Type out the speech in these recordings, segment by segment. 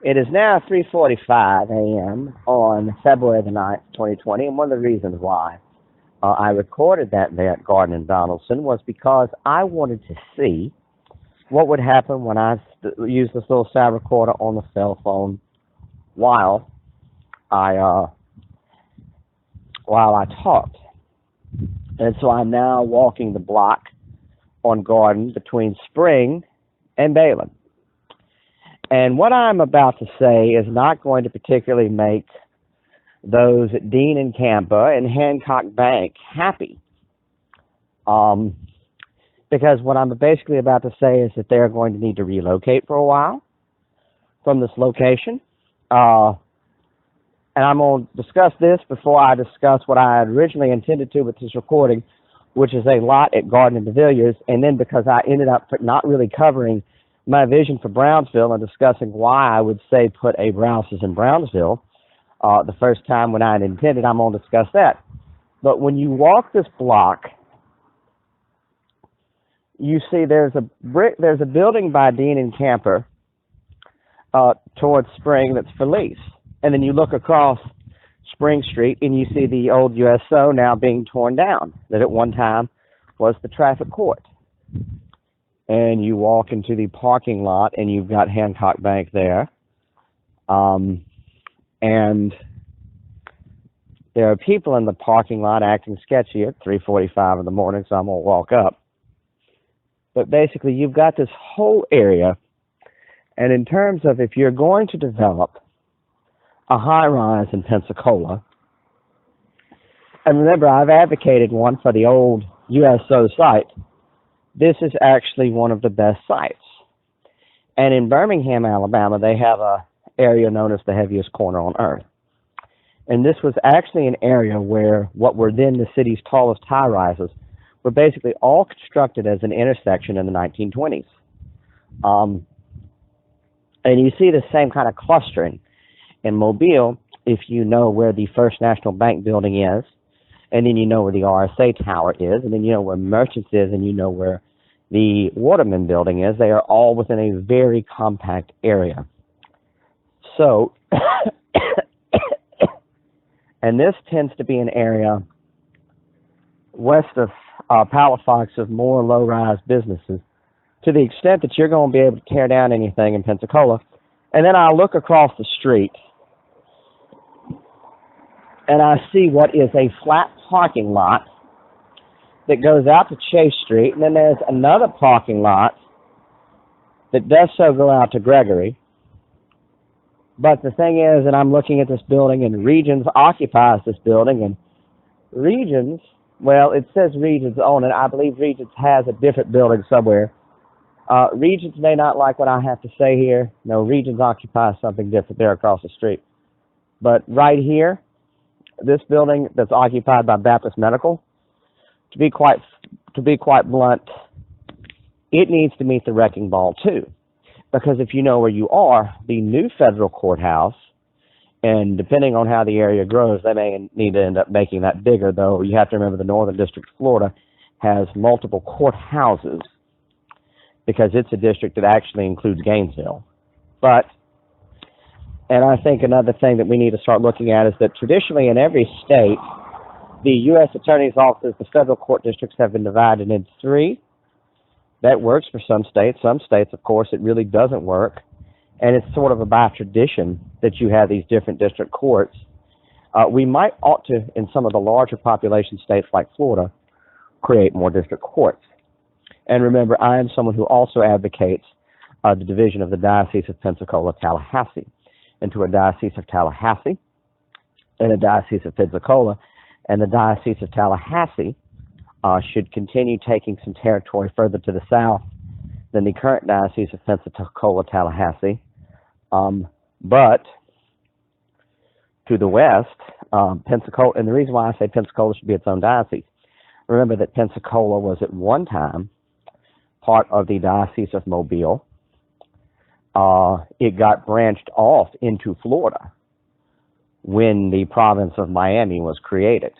It is now 3:45 a.m. on February the 9th, 2020, and one of the reasons why I recorded that garden in Donaldson was because I wanted to see what would happen when I used this little sound recorder on the cell phone while I talked. And so I'm now walking the block on Garden between Spring and Balin. And what I'm about to say is not going to particularly make those at Dean and Campa and Hancock Bank happy. Because what I'm basically about to say is that they're going to need to relocate for a while from this location. And I'm going to discuss this before I discuss what I had originally intended to with this recording, which is a lot at Garden and DeVilliers, and then because I ended up not really covering my vision for Brownsville and discussing why I would say put a Rouse's in Brownsville the first time when I had intended, I'm going to discuss that. But when you walk this block, you see there's a building by Dean and Camper towards Spring that's for lease. And then you look across Spring Street and you see the old USO now being torn down, that at one time was the traffic court. And you walk into the parking lot and you've got Hancock Bank there. And there are people in the parking lot acting sketchy at 3:45 in the morning, so I'm going to walk up. But basically, you've got this whole area, and in terms of if you're going to develop a high-rise in Pensacola, and remember, I've advocated one for the old USO site, this is actually one of the best sites. And in Birmingham, Alabama, they have a area known as the heaviest corner on earth. And this was actually an area where what were then the city's tallest high-rises were basically all constructed as an intersection in the 1920s. And you see the same kind of clustering in Mobile if you know where the First National Bank building is, and then you know where the RSA Tower is, and then you know where Merchants is, and you know where the Waterman building is. They are all within a very compact area. So, and this tends to be an area west of Palafox of more low-rise businesses, to the extent that you're going to be able to tear down anything in Pensacola. And then I look across the street, and I see what is a flat parking lot that goes out to Chase Street, and then there's another parking lot that does so go out to Gregory. But the thing is that I'm looking at this building, and Regions occupies this building, and Regions, well, it says Regions own it. I believe Regions has a different building somewhere. Regions may not like what I have to say here. No, Regions occupies something different there across the street. But right here, this building that's occupied by Baptist Medical, to be quite blunt, it needs to meet the wrecking ball too. Because if you know where you are, the new federal courthouse, and depending on how the area grows, they may need to end up making that bigger, though you have to remember the Northern District of Florida has multiple courthouses because it's a district that actually includes Gainesville. But, and I think another thing that we need to start looking at is that traditionally in every state, the U.S. Attorney's offices, the federal court districts have been divided into three. That works for some states. Some states, of course, it really doesn't work. And it's sort of a by tradition that you have these different district courts. We might ought to, in some of the larger population states like Florida, create more district courts. And remember, I am someone who also advocates the division of the Diocese of Pensacola-Tallahassee into a Diocese of Tallahassee and a Diocese of Pensacola. And the Diocese of Tallahassee should continue taking some territory further to the south than the current Diocese of Pensacola-Tallahassee. But to the west, Pensacola, and the reason why I say Pensacola should be its own diocese, remember that Pensacola was at one time part of the Diocese of Mobile. It got branched off into Florida when the province of Miami was created.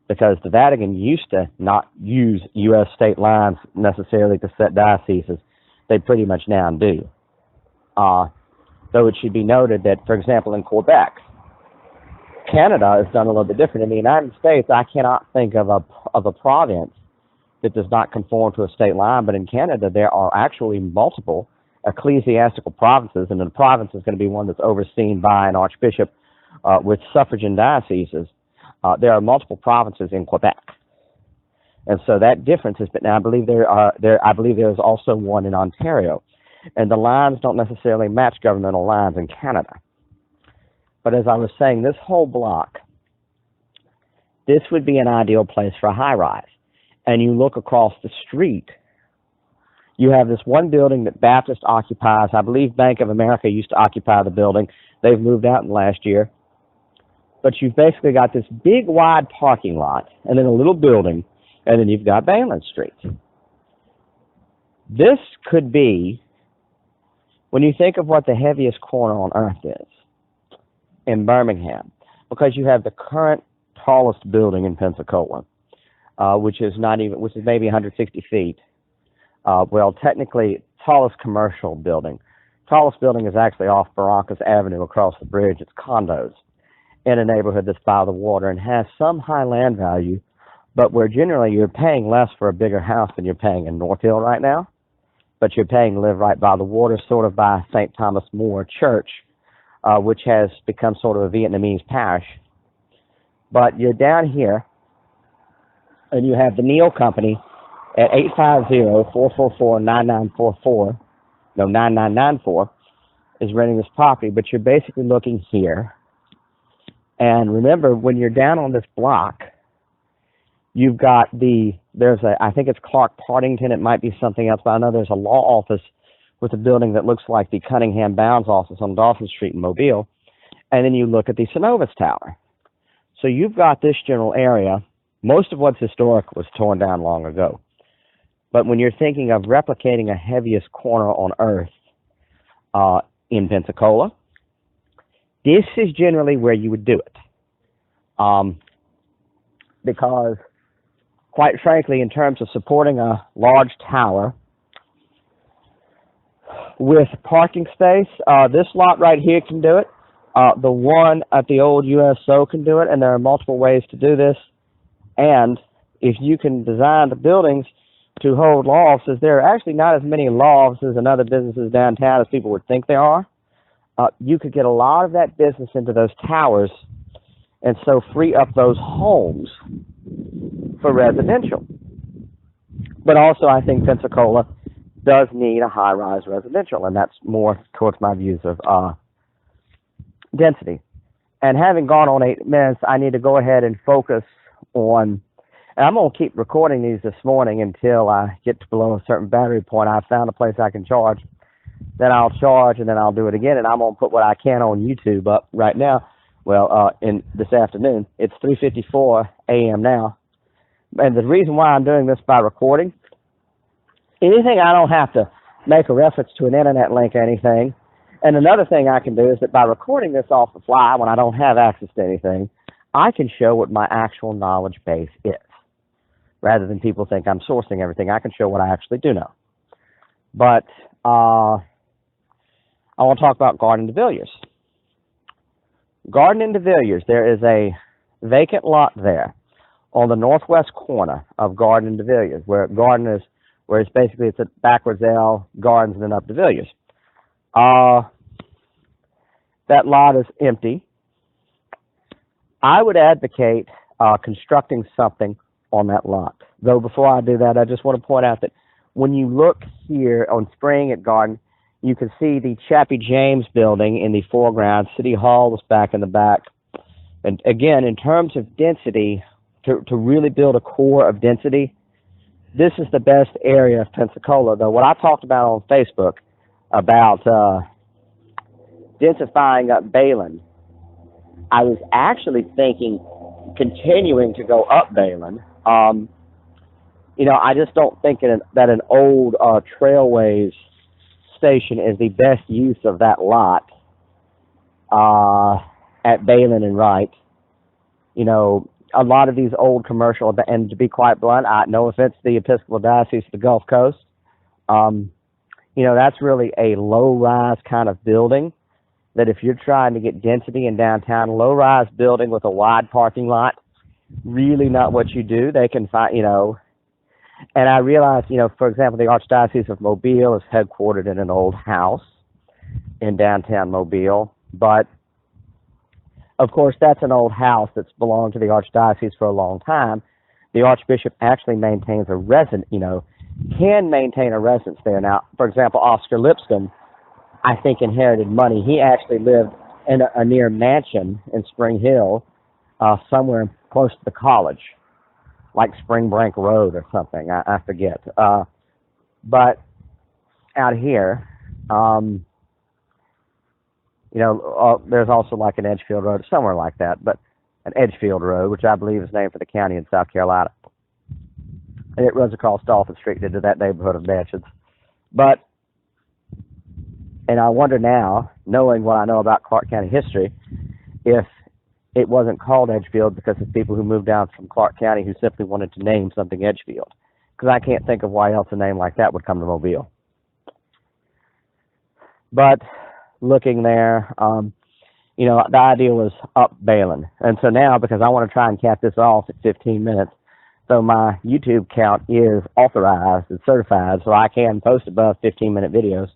Because the Vatican used to not use U.S. state lines necessarily to set dioceses. They pretty much now do. Though it should be noted that, for example, in Quebec, Canada is done a little bit different. In the United States, I cannot think of a province that does not conform to a state line, but in Canada, there are actually multiple ecclesiastical provinces, and the province is going to be one that's overseen by an archbishop with suffragan dioceses. There are multiple provinces in Quebec, and so that difference is. But now I believe I believe there is also one in Ontario, and the lines don't necessarily match governmental lines in Canada. But as I was saying, this whole block, this would be an ideal place for a high-rise. And you look across the street, you have this one building that Baptist occupies. I believe Bank of America used to occupy the building. They've moved out in the last year. But you've basically got this big, wide parking lot, and then a little building, and then you've got mainland Street. This could be, when you think of what the heaviest corner on earth is, in Birmingham, because you have the current tallest building in Pensacola, which is maybe 160 feet. Well, technically, tallest commercial building. Tallest building is actually off Barrancas Avenue across the bridge. It's condos in a neighborhood that's by the water and has some high land value, but where generally you're paying less for a bigger house than you're paying in North Hill right now, but you're paying to live right by the water, sort of by St. Thomas More Church, which has become sort of a Vietnamese parish. But you're down here, and you have the Neal Company at 850-444-9944, no, 9994, is renting this property, but you're basically looking here. And remember, when you're down on this block, you've got I think it's Clark Partington, it might be something else, but I know there's a law office with a building that looks like the Cunningham Bounds office on Dawson Street in Mobile. And then you look at the Synovus Tower. So you've got this general area. Most of what's historic was torn down long ago. But when you're thinking of replicating a heaviest corner on earth in Pensacola, this is generally where you would do it. Because, quite frankly, in terms of supporting a large tower with parking space, this lot right here can do it. The one at the old USO can do it, and there are multiple ways to do this. And if you can design the buildings to hold law offices, there are actually not as many law offices and other businesses downtown as people would think there are. You could get a lot of that business into those towers and so free up those homes for residential. But also, I think Pensacola does need a high-rise residential, and that's more towards my views of density. And having gone on 8 minutes, I need to go ahead and focus on, and I'm going to keep recording these this morning until I get to below a certain battery point. I found a place I can charge. Then I'll charge, and then I'll do it again, and I'm going to put what I can on YouTube up right now. Well, in this afternoon. It's 3:54 a.m. now. And the reason why I'm doing this by recording, anything I don't have to make a reference to an internet link or anything. And another thing I can do is that by recording this off the fly when I don't have access to anything, I can show what my actual knowledge base is. Rather than people think I'm sourcing everything, I can show what I actually do know. But I want to talk about Garden de Villiers. Garden de Villiers, there is a vacant lot there on the northwest corner of Garden de Villiers, where it's basically a backwards L, Gardens, and then up de Villiers. That lot is empty. I would advocate constructing something on that lot. Though before I do that, I just want to point out that when you look here on Spring at Garden, you can see the Chappie James building in the foreground. City Hall is back in the back. And again, in terms of density, to really build a core of density, this is the best area of Pensacola. Though what I talked about on Facebook about densifying up Bayland, I was actually thinking continuing to go up Bayland. I just don't think that an old Trailways station is the best use of that lot at Bayland and Wright. A lot of these old commercial, and to be quite blunt, no offense to the Episcopal Diocese of the Gulf Coast, You know, that's really a low-rise kind of building that if you're trying to get density in downtown, a low-rise building with a wide parking lot, really not what you do. They can find, you know, and I realized, you know, for example, the Archdiocese of Mobile is headquartered in an old house in downtown Mobile, but of course that's an old house that's belonged to the Archdiocese for a long time. The Archbishop actually maintains a resident, you know, can maintain a residence there. Now, for example, Oscar Lipscomb, I think, inherited money. He actually lived in a near mansion in Spring Hill, somewhere close to the college, like Spring Branch Road or something. I forget. But out here, you know, there's also like an Edgefield Road, somewhere like that, but an Edgefield Road, which I believe is named for the county in South Carolina. And it runs across Dolphin Street into that neighborhood of mansions. But, and I wonder now, knowing what I know about Clark County history, if it wasn't called Edgefield because of people who moved down from Clark County who simply wanted to name something Edgefield. Because I can't think of why else a name like that would come to Mobile. But looking there, you know, the idea was up Balin. And so now, because I want to try and cap this off at 15 minutes, so my YouTube count is authorized and certified, so I can post above 15-minute videos.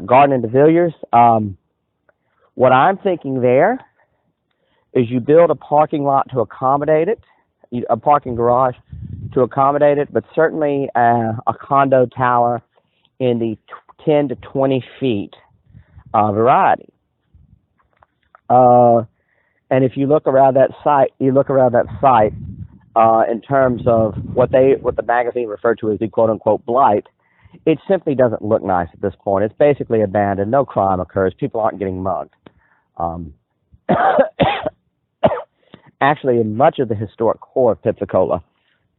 Garden and DeVilliers, what I'm thinking there is you build a parking lot to accommodate it, a parking garage to accommodate it, but certainly a condo tower in the 10 to 20 feet variety. And if you look around that site, in terms of what the magazine referred to as the quote-unquote blight, it simply doesn't look nice at this point. It's basically abandoned. No crime occurs. People aren't getting mugged. Actually, in much of the historic core of Pensacola,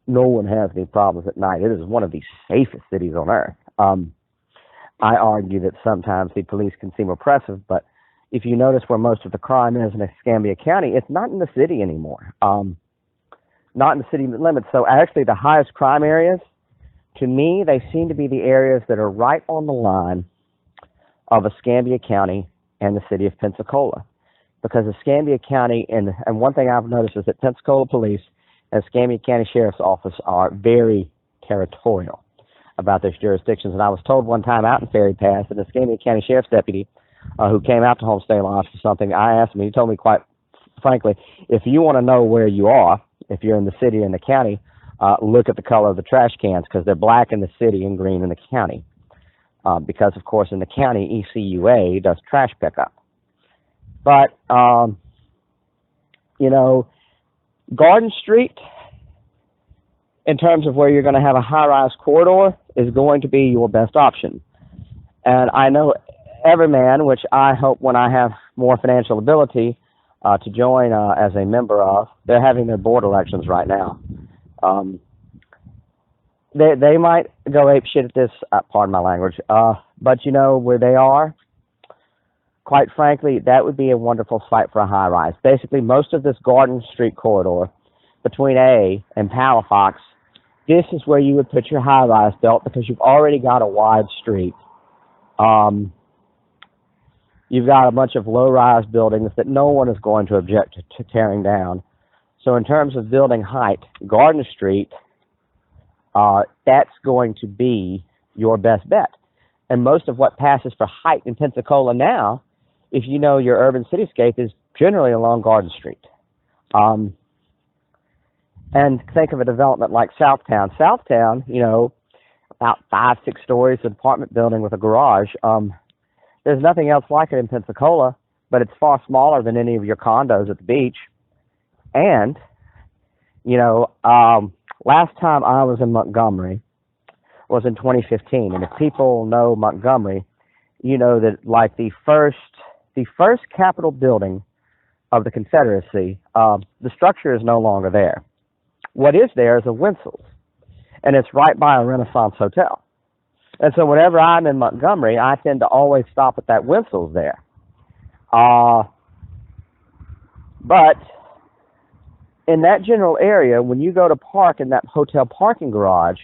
no one has any problems at night. It is one of the safest cities on earth. I argue that sometimes the police can seem oppressive, but if you notice where most of the crime is in Escambia County, it's not in the city anymore. Not in the city limits. So actually the highest crime areas, to me, they seem to be the areas that are right on the line of Escambia County and the city of Pensacola. Because Escambia County, and one thing I've noticed is that Pensacola Police and Escambia County Sheriff's Office are very territorial about their jurisdictions. And I was told one time out in Ferry Pass that an Escambia County Sheriff's deputy who came out to Homestay Lodge for something, I asked him, he told me quite frankly, if you want to know where you are, if you're in the city or in the county, look at the color of the trash cans, because they're black in the city and green in the county. Because, of course, in the county, ECUA does trash pickup. But, you know, Garden Street, in terms of where you're going to have a high-rise corridor, is going to be your best option. And I know Everman, which I hope when I have more financial ability to join as a member of, they're having their board elections right now. They might go apeshit at this, pardon my language, but you know where they are, quite frankly, that would be a wonderful site for a high-rise. Basically, most of this Garden Street corridor between A and Palafox, this is where you would put your high-rise belt because you've already got a wide street. You've got a bunch of low-rise buildings that no one is going to object to tearing down. So in terms of building height, Garden Street, that's going to be your best bet. And most of what passes for height in Pensacola now, if you know your urban cityscape, is generally along Garden Street. And think of a development like Southtown. Southtown, you know, about 5-6 stories, an apartment building with a garage. There's nothing else like it in Pensacola, but it's far smaller than any of your condos at the beach. And, you know, last time I was in Montgomery was in 2015. And if people know Montgomery, you know that like the first Capitol building of the Confederacy, the structure is no longer there. What is there is a Winsel's, and it's right by a Renaissance hotel. And so whenever I'm in Montgomery, I tend to always stop at that Winsel's there. But in that general area, when you go to park in that hotel parking garage,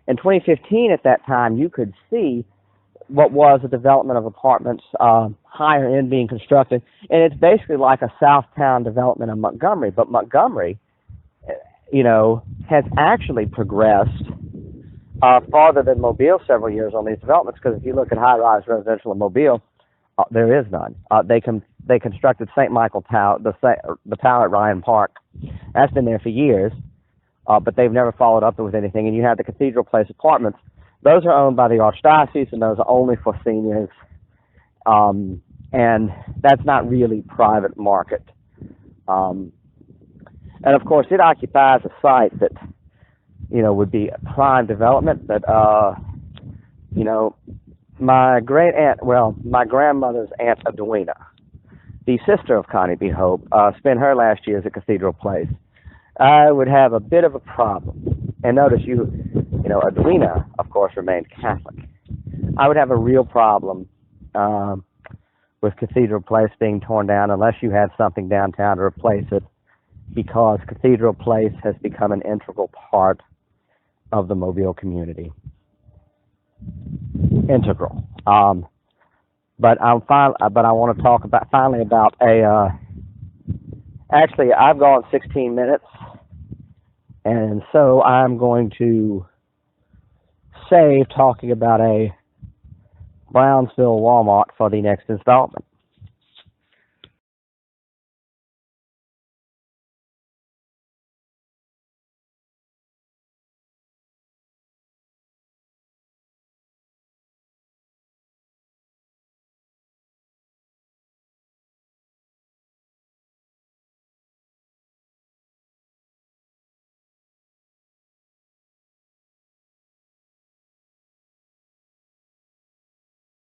in 2015 at that time, you could see what was a development of apartments, higher end being constructed, and it's basically like a Southtown development of Montgomery. But Montgomery, has actually progressed farther than Mobile several years on these developments. Because if you look at high-rise residential in Mobile, there is none. They constructed St. Michael Tower, the tower at Ryan Park. That's been there for years, but they've never followed up with anything. And you have the Cathedral Place apartments. Those are owned by the Archdiocese, and those are only for seniors. And that's not really private market. And of course, it occupies a site that, would be a prime development. But, my my grandmother's Aunt Edwina, the sister of Connie B. Hope, spent her last years at Cathedral Place. I would have a bit of a problem. And notice Edwina, of course, remained Catholic. I would have a real problem with Cathedral Place being torn down unless you had something downtown to replace it, because Cathedral Place has become an integral part of the Mobile community. Integral. But I want to talk finally about actually, I've gone 16 minutes, and so I'm going to save talking about a Brownsville Walmart for the next installment.